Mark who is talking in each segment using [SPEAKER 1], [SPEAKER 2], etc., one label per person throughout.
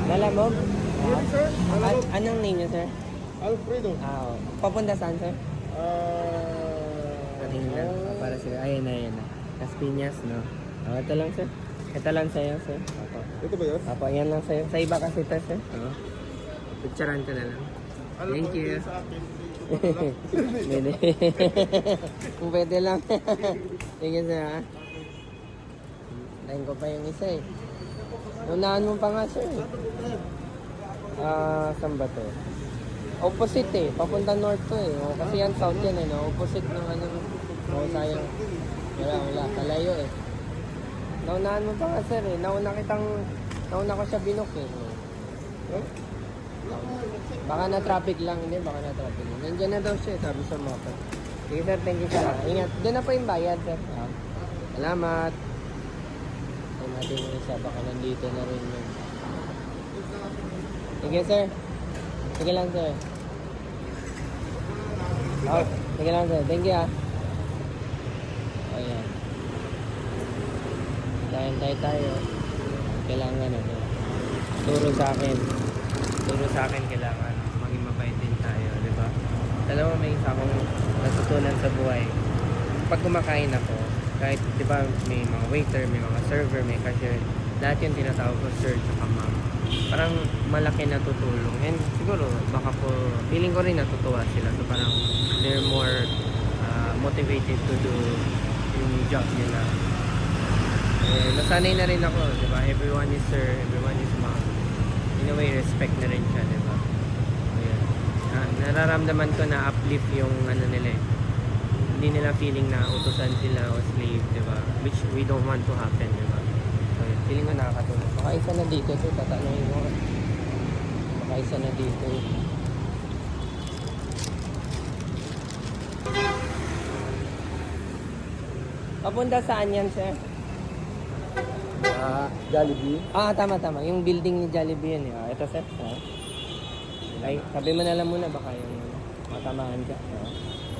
[SPEAKER 1] Lalamog?
[SPEAKER 2] Pwede, sir. Malamog.
[SPEAKER 1] Anong name niyo, sir?
[SPEAKER 2] Alfredo.
[SPEAKER 1] Oo. Papunta saan, sir? Patingin na.
[SPEAKER 2] Ah,
[SPEAKER 1] Para sila. Ayun na, ayun na. Las Piñas, no? Ito lang, sir. Ito lang sa'yo, sir. Opo.
[SPEAKER 2] ito ba yun?
[SPEAKER 1] Opo, yan lang sa'yo. Sa iba kasi ito, sir. Oo. Picturean ko na lang.
[SPEAKER 2] Alam
[SPEAKER 1] Thank
[SPEAKER 2] ko,
[SPEAKER 1] you.
[SPEAKER 2] ito sa akin.
[SPEAKER 1] Pwede. Kung pwede lang. Sige, sir, ha? Tayin ko pa yung isa, eh. Unahan mo pa nga, sir. Saan ba to? Opposite, eh. Papunta north to, eh. O, kasi yan south yan, eh, no? Opposite ng ano. O, sayang. Wala. Kalayo, eh. Naunahan mo pa nga, sir, eh. Nauna ko siya binok, eh. Baka na traffic lang, hindi. Baka na traffic lang. Nandiyan na daw siya, eh. Sabi sa mapa. Sige, sir. Thank you, sir. Ingat. Doon na po yung bayad, sir. Salamat. Ay, natin yung isa. Baka nandito na rin yun. Sige, sir. Sige lang, sir. Oh, sige lang, sir. Thank you, ah. Ayan. Tayo. Kailangan, ano. Turo sa akin, kailangan maging mabait din tayo, di ba? Alam mo, may isa akong natutunan sa buhay. Pag kumakain ako, kahit, di ba, may mga waiter, may mga server, may cashier, lahat yung tinatawag ko, sir, tsaka ma'am. Parang malaki na tutulong. And siguro, baka po, feeling ko rin natutuwa sila. So parang, they're more motivated to do yung job nila. Eh, nasanay na rin ako, di ba? Everyone is sir, everyone is ma'am. In a way, respect na rin siya, di ba? Ayan. Nararamdaman ko na uplift yung ano nila eh. Hindi nila feeling na utusan sila o slave, di ba? Which we don't want to happen, di ba? So, feeling ko nakakatulong. Baka isa na dito, so tatanungin mo. Baka isa na dito. Papunta saan yan, sir?
[SPEAKER 2] Jollibee.
[SPEAKER 1] Tama. Yung building ni Jollibee yun. Ito, sir. Ay, sabi mo na lang muna. Baka yung matamaan ka.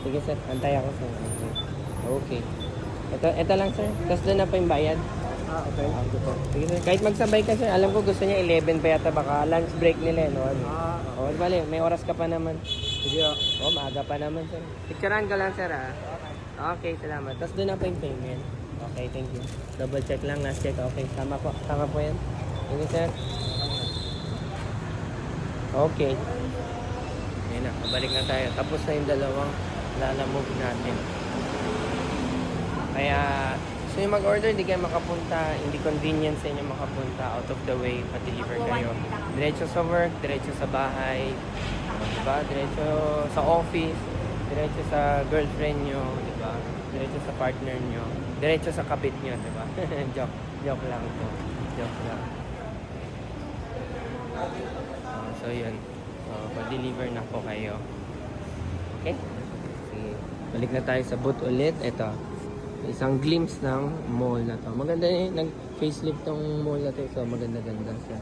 [SPEAKER 1] Sige, sir. Antay ako, sir. Okay. Ito lang, sir. Tapos doon na pa yung bayad.
[SPEAKER 2] Okay.
[SPEAKER 1] Sige, sir. Kahit magsabay ka, sir. Alam ko gusto niya 11 pa yata. Baka lunch break nila, no? Bale, may oras ka pa naman.
[SPEAKER 2] Sige,
[SPEAKER 1] Maaga pa naman, sir. Picturean ka lang, sir, Okay, salamat. Tapos doon na pa yung payment. Okay, thank you. Double check lang, last check. Okay, tama po yan. Thank you, sir. Okay. Ayan na, kabalik na tayo. Tapos na yung dalawang lalamove natin. Kaya, gusto nyo mag-order, hindi kayo makapunta, hindi convenient sa inyo makapunta, out of the way, pa-deliver kayo. Diretso sa work, diretso sa bahay, diba? Diretso sa office, diretso sa girlfriend nyo, diba? Diretso sa partner nyo, diretso sa kabit nyo, diba? joke lang po. Joke lang. So yun. Pa-deliver na po kayo. Okay? Sige. Balik na tayo sa booth ulit. Ito. Isang glimpse ng mall na to. Maganda nag-facelift tong mall na to. So maganda-ganda siya.